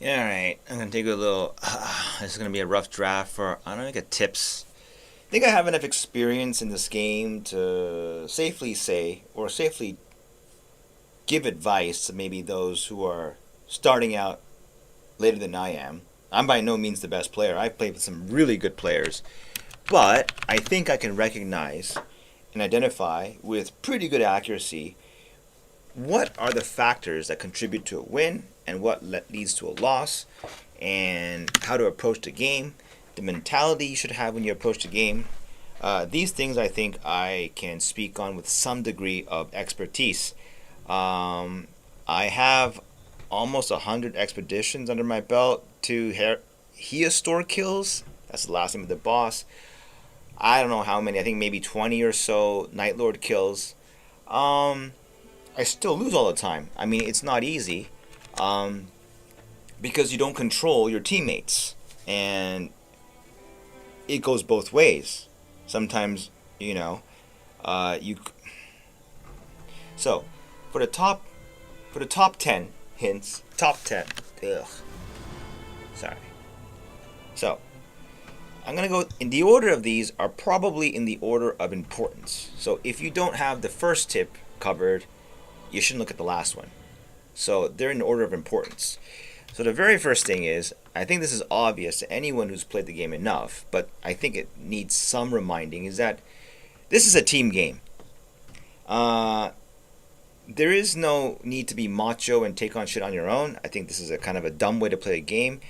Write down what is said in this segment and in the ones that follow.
Alright, I'm gonna take a little. This is gonna be a rough draft for. I don't know, like tips. I think I have enough experience in this game to safely say, or safely give advice to maybe those who are starting out later than I am. I'm by no means the best player. I've played with some really good players. But I think I can recognize and identify with pretty good accuracy what are the factors that contribute to a win and what leads to a loss, and how to approach the game, the mentality you should have when you approach the game. These things I think I can speak on with some degree of expertise. I have almost 100 expeditions under my belt, to Heostore kills. That's the last name of the boss. I don't know how many. I think maybe 20 or so Night Lord kills. Um, I still lose all the time. I mean, it's not easy, um, because you don't control your teammates, and it goes both ways. Sometimes, you know, you. So, for the top, for the top 10 hints, top 10. Ugh, sorry. So, I'm gonna go in the order of these are probably in the order of importance. So if you don't have the first tip covered, you shouldn't look at the last one. So they're in order of importance. So the very first thing is, I think this is obvious to anyone who's played the game enough, but I think it needs some reminding, is that this is a team game. Uh, there is no need to be macho and take on shit on your own. I think this is a kind of a dumb way to play a game.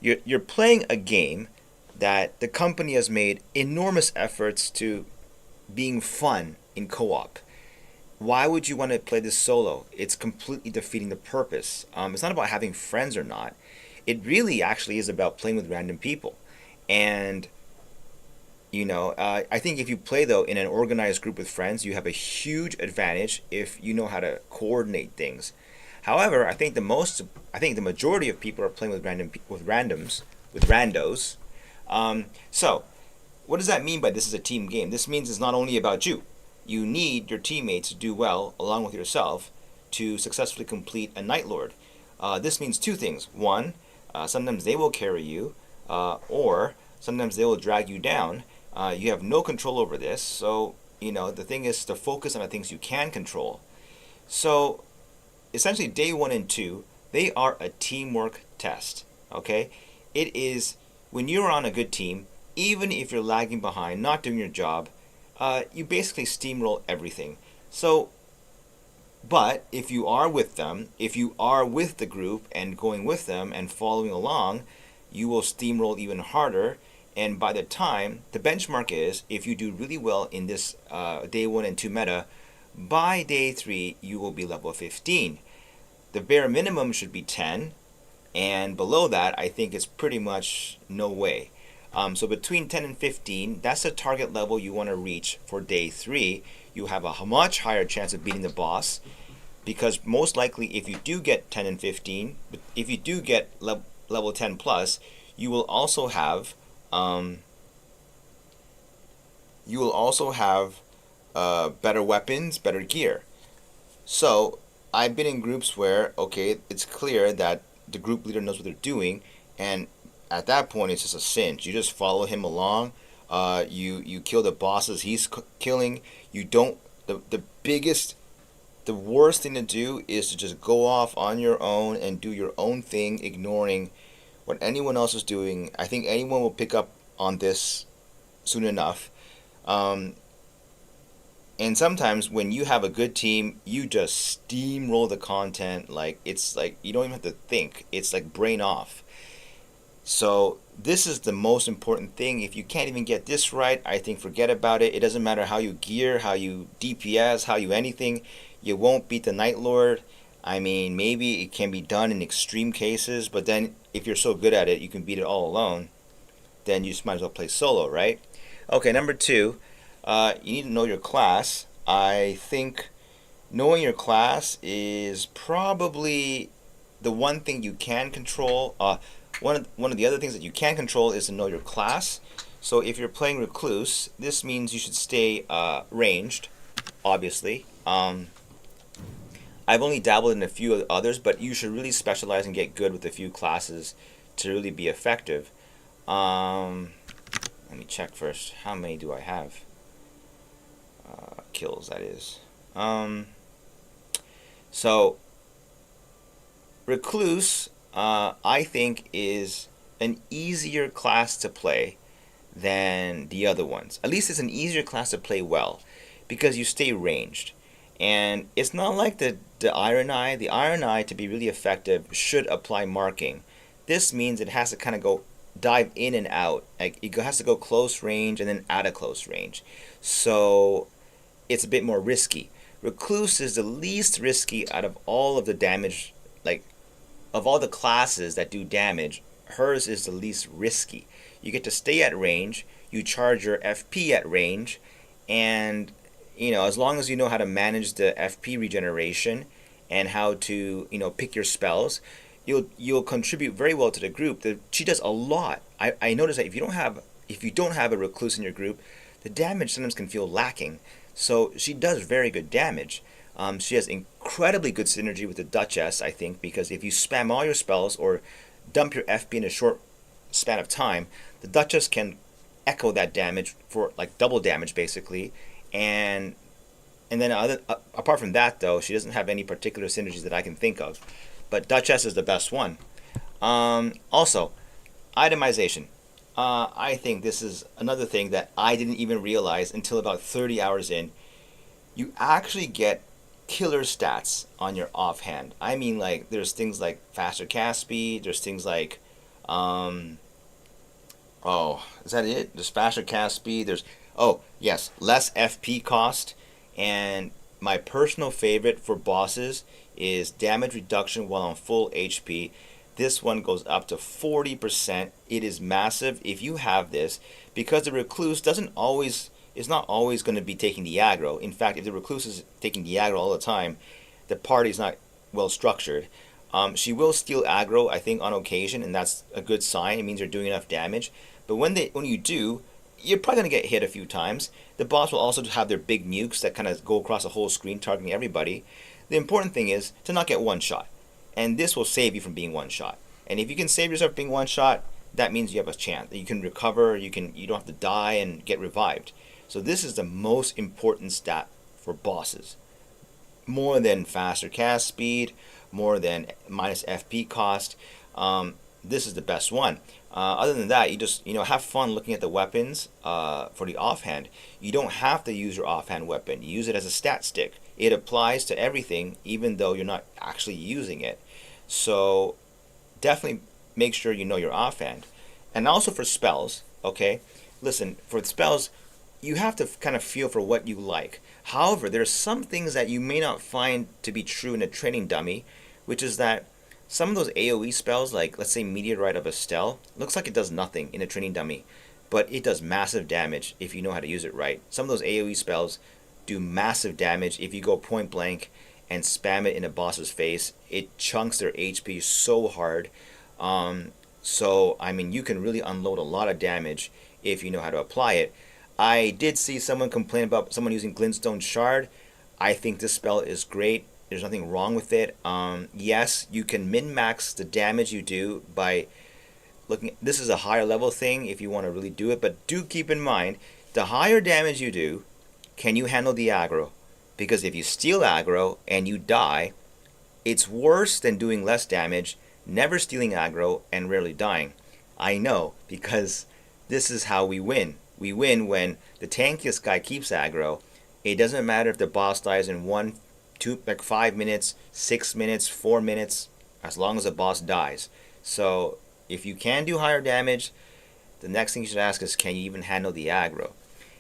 You're playing a game that the company has made enormous efforts to being fun in co-op. Why would you want to play this solo? It's completely defeating the purpose. It's not about having friends or not. It really actually is about playing with random people. And I think if you play though in an organized group with friends, you have a huge advantage if you know how to coordinate things. However, I think the majority of people are playing with with randos. So, what does that mean by this is a team game? This means it's not only about you. You need your teammates to do well along with yourself to successfully complete a Night Lord. This means two things. One, sometimes they will carry you, or sometimes they will drag you down. You have no control over this, so the thing is to focus on the things you can control. So, essentially, day one and two, they are a teamwork test. Okay, it is when you're on a good team, even if you're lagging behind, not doing your job, you basically steamroll everything. So, but if you are with them, if you are with the group and going with them and following along, you will steamroll even harder. And by the time, the benchmark is if you do really well in this day one and two meta, by day three, you will be level 15. The bare minimum should be 10, and below that, I think it's pretty much no way. So between 10 and 15, that's the target level you want to reach for day 3. You have a much higher chance of beating the boss, because most likely if you do get 10 and 15, if you do get level 10 plus, you will also have better weapons, better gear. So I've been in groups where, okay, it's clear that the group leader knows what they're doing, and at that point it's just a cinch. You just follow him along. You kill the bosses he's killing. You don't. The worst thing to do is to just go off on your own and do your own thing, ignoring what anyone else is doing. I think anyone will pick up on this soon enough. Um, and sometimes when you have a good team, you just steamroll the content. Like it's like you don't even have to think. It's like brain off. So this is the most important thing. If you can't even get this right, I think forget about it. It doesn't matter how you gear, how you DPS, how you anything. You won't beat the Night Lord. I mean, maybe it can be done in extreme cases, but then if you're so good at it, you can beat it all alone. Then you just might as well play solo, right? Okay, number two, you need to know your class. I think knowing your class is probably the one thing you can control. One of the other things that you can control is to know your class. So if you're playing Recluse, this means you should stay ranged, obviously. I've only dabbled in a few others, but you should really specialize and get good with a few classes to really be effective. Um, Let me check first. How many do I have? Kills, that is. Um, so Recluse, I think, is an easier class to play than the other ones. At least it's an easier class to play well because you stay ranged. And it's not like the Iron Eye. The Iron Eye, to be really effective, should apply marking. This means it has to kind of go dive in and out. Like it has to go close range and then out of close range. So it's a bit more risky. Recluse is the least risky out of all of the damage, like of all the classes that do damage. Hers is the least risky. You get to stay at range, you charge your FP at range, and as long as you know how to manage the FP regeneration and how to, pick your spells, you'll contribute very well to the group. She does a lot. I notice that if you don't have a recluse in your group, the damage sometimes can feel lacking. So she does very good damage. She has incredibly good synergy with the Duchess, I think, because if you spam all your spells or dump your FP in a short span of time, the Duchess can echo that damage for like double damage basically, and then apart from that though, she doesn't have any particular synergies that I can think of. But Duchess is the best one. Also, itemization. I think this is another thing that I didn't even realize until about 30 hours in. You actually get killer stats on your offhand. I mean, like, there's things like faster cast speed, there's things like, is that it? There's faster cast speed, yes, less FP cost, and my personal favorite for bosses is damage reduction while on full HP. This one goes up to 40%. It is massive if you have this, because the recluse is not always going to be taking the aggro. In fact, if the recluse is taking the aggro all the time, the party is not well structured. She will steal aggro, I think, on occasion, and that's a good sign. It means you're doing enough damage. But when you do, you're probably going to get hit a few times. The boss will also have their big nukes that kind of go across the whole screen, targeting everybody. The important thing is to not get one shot, and this will save you from being one shot. And if you can save yourself being one shot, that means you have a chance. You can recover. You don't have to die and get revived. So this is the most important stat for bosses. More than faster cast speed, more than minus FP cost. This is the best one. Other than that, you just have fun looking at the weapons for the offhand. You don't have to use your offhand weapon. You use it as a stat stick. It applies to everything, even though you're not actually using it. So definitely make sure you know your offhand. And also for spells, okay? Listen, for the spells, you have to kind of feel for what you like. However, there are some things that you may not find to be true in a training dummy, which is that some of those AoE spells, like let's say Meteorite of Estelle, looks like it does nothing in a training dummy, but it does massive damage if you know how to use it right. Some of those AoE spells do massive damage if you go point blank and spam it in a boss's face. It chunks their HP so hard. So, I mean, you can really unload a lot of damage if you know how to apply it. I did see someone complain about someone using Glintstone Shard. I think this spell is great. There's nothing wrong with it. Yes, you can min-max the damage you do by looking at, this is a higher level thing if you want to really do it, but do keep in mind, the higher damage you do, can you handle the aggro? Because if you steal aggro and you die, it's worse than doing less damage, never stealing aggro, and rarely dying. I know, because this is how we win. We win when the tankiest guy keeps aggro. It doesn't matter if the boss dies in 5 minutes, 6 minutes, 4 minutes, as long as the boss dies. So if you can do higher damage, the next thing you should ask is, can you even handle the aggro?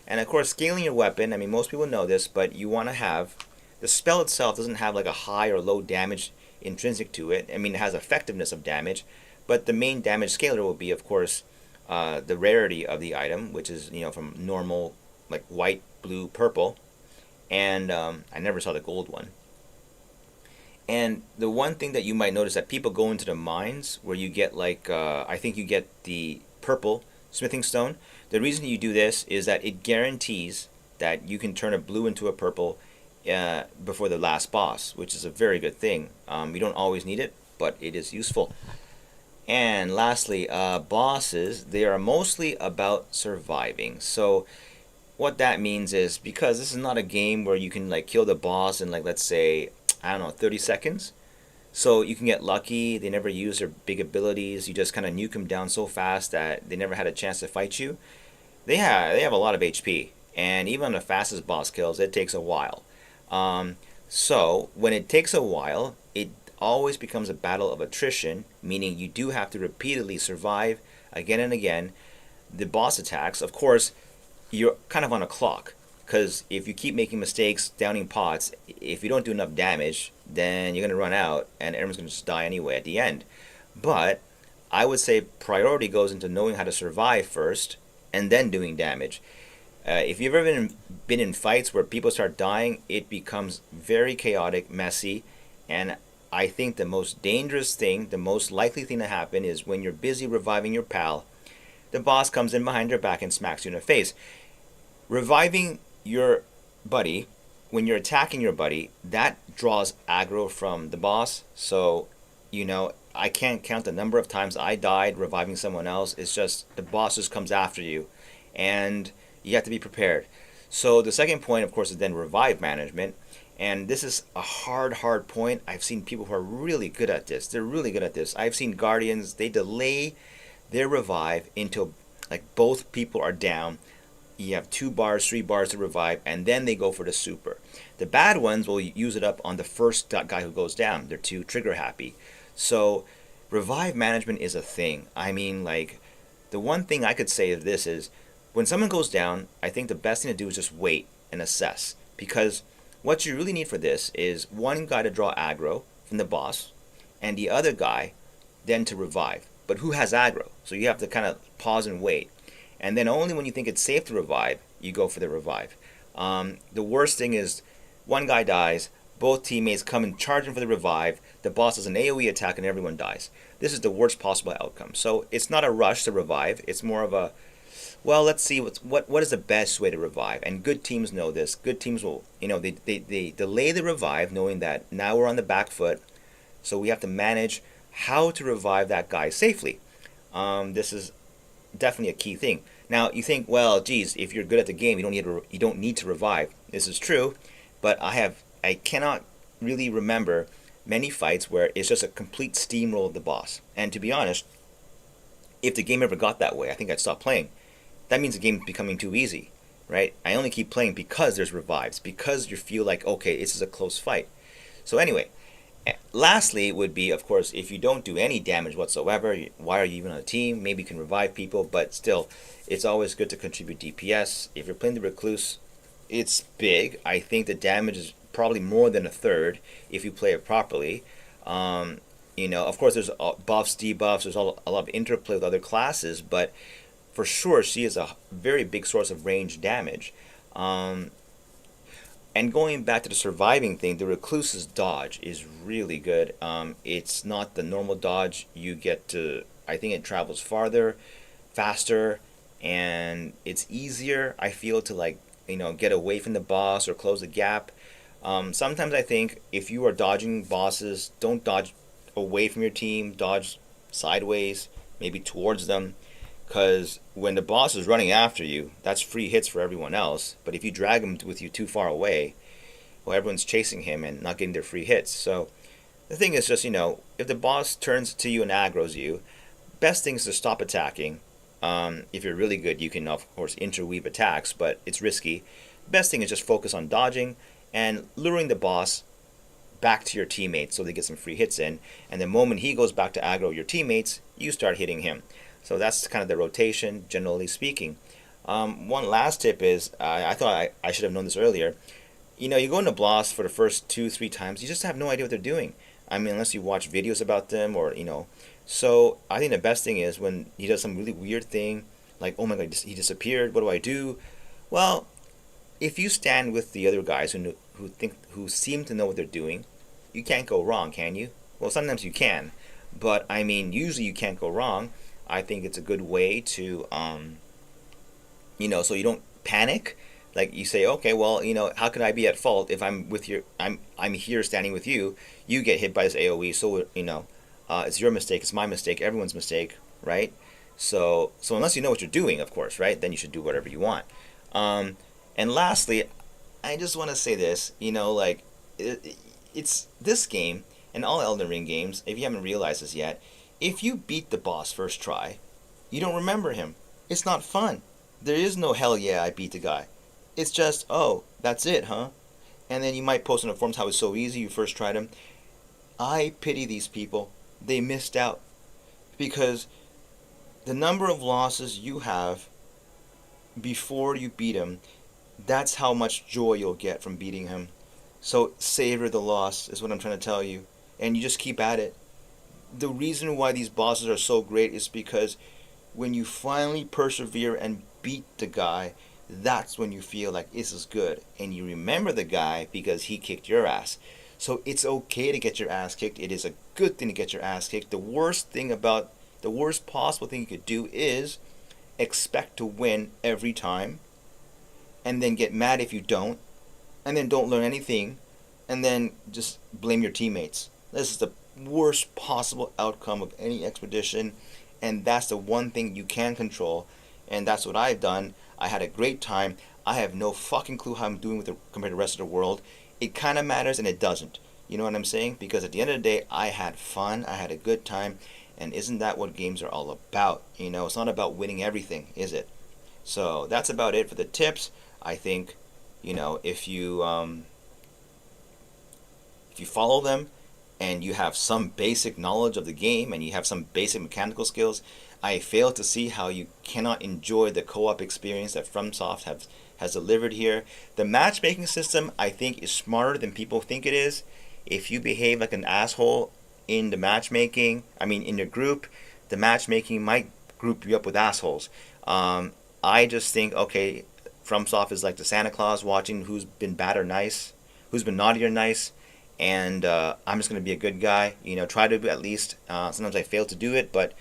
And of course, scaling your weapon, I mean, most people know this, but you want to have, the spell itself doesn't have like a high or low damage intrinsic to it. I mean, it has effectiveness of damage, but the main damage scaler will be, of course, the rarity of the item, which is, from normal, like white, blue, purple, and I never saw the gold one. And the one thing that you might notice that people go into the mines where you get like, I think you get the purple smithing stone. The reason you do this is that it guarantees that you can turn a blue into a purple before the last boss, which is a very good thing. You don't always need it, but it is useful. And lastly, bosses, they are mostly about surviving. So what that means is, because this is not a game where you can like kill the boss in, like, let's say, I don't know, 30 seconds. So you can get lucky. They never use their big abilities. You just kind of nuke them down so fast that they never had a chance to fight you. They have a lot of HP, and even on the fastest boss kills, it takes a while. So when it takes a while, it always becomes a battle of attrition, meaning you do have to repeatedly survive again and again the boss attacks. Of course, you're kind of on a clock, because if you keep making mistakes, downing pots, if you don't do enough damage, then you're going to run out and everyone's going to just die anyway at the end. But I would say priority goes into knowing how to survive first and then doing damage. If you've ever been in fights where people start dying, it becomes very chaotic, messy, and I think the most dangerous thing, the most likely thing to happen, is when you're busy reviving your pal, the boss comes in behind your back and smacks you in the face. Reviving your buddy, when you're attacking your buddy, that draws aggro from the boss. So, I can't count the number of times I died reviving someone else. It's just the boss just comes after you, and you have to be prepared. So the second point, of course, is then revive management. And this is a hard point. I've seen people who are really good at this. They're really good at this. I've seen Guardians, they delay their revive until like both people are down. You have 2 bars, 3 bars to revive, and then they go for the super. The bad ones will use it up on the first guy who goes down. They're too trigger happy. So revive management is a thing. I mean, like, the one thing I could say of this is, when someone goes down, I think the best thing to do is just wait and assess. Because what you really need for this is one guy to draw aggro from the boss, and the other guy then to revive. But who has aggro? So you have to kind of pause and wait. And then only when you think it's safe to revive, you go for the revive. The worst thing is one guy dies, both teammates come and charge him for the revive, the boss does an AoE attack and everyone dies. This is the worst possible outcome. So it's not a rush to revive, it's more of a, well, let's see what is the best way to revive. And good teams know this. Good teams will, they delay the revive knowing that now we're on the back foot, so we have to manage how to revive that guy safely. This is definitely a key thing. Now you think, well, geez, if you're good at the game, you don't need to revive. This is true, but I cannot really remember many fights where it's just a complete steamroll of the boss. And to be honest, if the game ever got that way, I think I'd stop playing. That means the game's becoming too easy, right? I only keep playing because there's revives, because you feel like, okay, this is a close fight. So anyway, lastly would be, of course, if you don't do any damage whatsoever, why are you even on a team? Maybe you can revive people, but still, it's always good to contribute DPS. If you're playing the Recluse, it's big. I think the damage is probably more than a third if you play it properly. Of course, there's buffs, debuffs, there's a lot of interplay with other classes, but for sure, she is a very big source of range damage. And going back to the surviving thing, the Recluse's dodge is really good. It's not the normal dodge. You get to, I think it travels farther, faster, and it's easier, I feel, to get away from the boss or close the gap. Sometimes I think if you are dodging bosses, don't dodge away from your team, dodge sideways, maybe towards them. Because when the boss is running after you, that's free hits for everyone else. But if you drag him with you too far away, well, everyone's chasing him and not getting their free hits. So the thing is just, if the boss turns to you and aggroes you, best thing is to stop attacking. If you're really good, you can, of course, interweave attacks, but it's risky. Best thing is just focus on dodging and luring the boss back to your teammates so they get some free hits in. And the moment he goes back to aggro your teammates, you start hitting him. So that's kind of the rotation, generally speaking. One last tip is, I thought I should have known this earlier. You go into Bloss for the first 2-3 times, you just have no idea what they're doing. I mean, unless you watch videos about them or. So I think the best thing is when he does some really weird thing, like, oh my god, he disappeared, what do I do? Well, if you stand with the other guys who seem to know what they're doing, you can't go wrong, can you? Well, sometimes you can, but I mean, usually you can't go wrong. I think it's a good way to, so you don't panic, Like you say, okay, well, how can I be at fault if I'm here standing with you? You get hit by this AOE, so it's your mistake, it's my mistake, everyone's mistake, right? So unless you know what you're doing, of course, right? Then you should do whatever you want. Um, and lastly, I just want to say this, like it's this game and all Elden Ring games. If you haven't realized this yet, if you beat the boss first try, you don't remember him. It's not fun. There is no hell yeah, I beat the guy. It's just, oh, that's it, huh? And then you might post on the forums how it's so easy, you first tried him. I pity these people. They missed out. Because the number of losses you have before you beat him, that's how much joy you'll get from beating him. So savor the loss, is what I'm trying to tell you. And you just keep at it. The reason why these bosses are so great is because when you finally persevere and beat the guy, that's when you feel like this is good. And you remember the guy because he kicked your ass. So it's okay to get your ass kicked. It is a good thing to get your ass kicked. The worst possible thing you could do is expect to win every time and then get mad if you don't and then don't learn anything and then just blame your teammates. This is the worst possible outcome of any expedition, and that's the one thing you can control, and that's what I've done. I had a great time. I have no fucking clue how I'm doing compared to the rest of the world. It kind of matters and it doesn't. You know what I'm saying? Because at the end of the day, I had fun. I had a good time. And isn't that what games are all about? It's not about winning everything, is it? So that's about it for the tips. I think, if you follow them and you have some basic knowledge of the game and you have some basic mechanical skills, I fail to see how you cannot enjoy the co-op experience that FromSoft has delivered here. The matchmaking system, I think, is smarter than people think it is. If you behave like an asshole in the matchmaking, in your group, the matchmaking might group you up with assholes. I just think, okay, FromSoft is like the Santa Claus watching who's been bad or nice, who's been naughty or nice, and I'm just going to be a good guy. Try to at least. Sometimes I fail to do it, but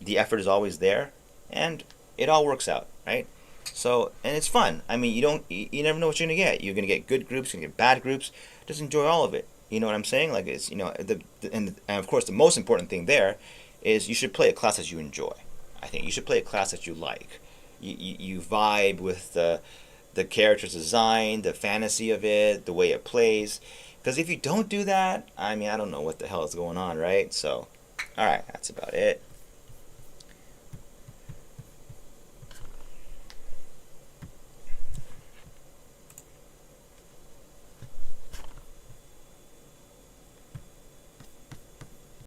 the effort is always there, and it all works out, right? So, and it's fun. You never know what you're gonna get. You're gonna get good groups, you're gonna get bad groups. Just enjoy all of it. You know what I'm saying? Like it's and of course the most important thing there is you should play a class that you enjoy. I think you should play a class that you like. You vibe with the character's design, the fantasy of it, the way it plays. Because if you don't do that, I don't know what the hell is going on, right? So, all right, that's about it.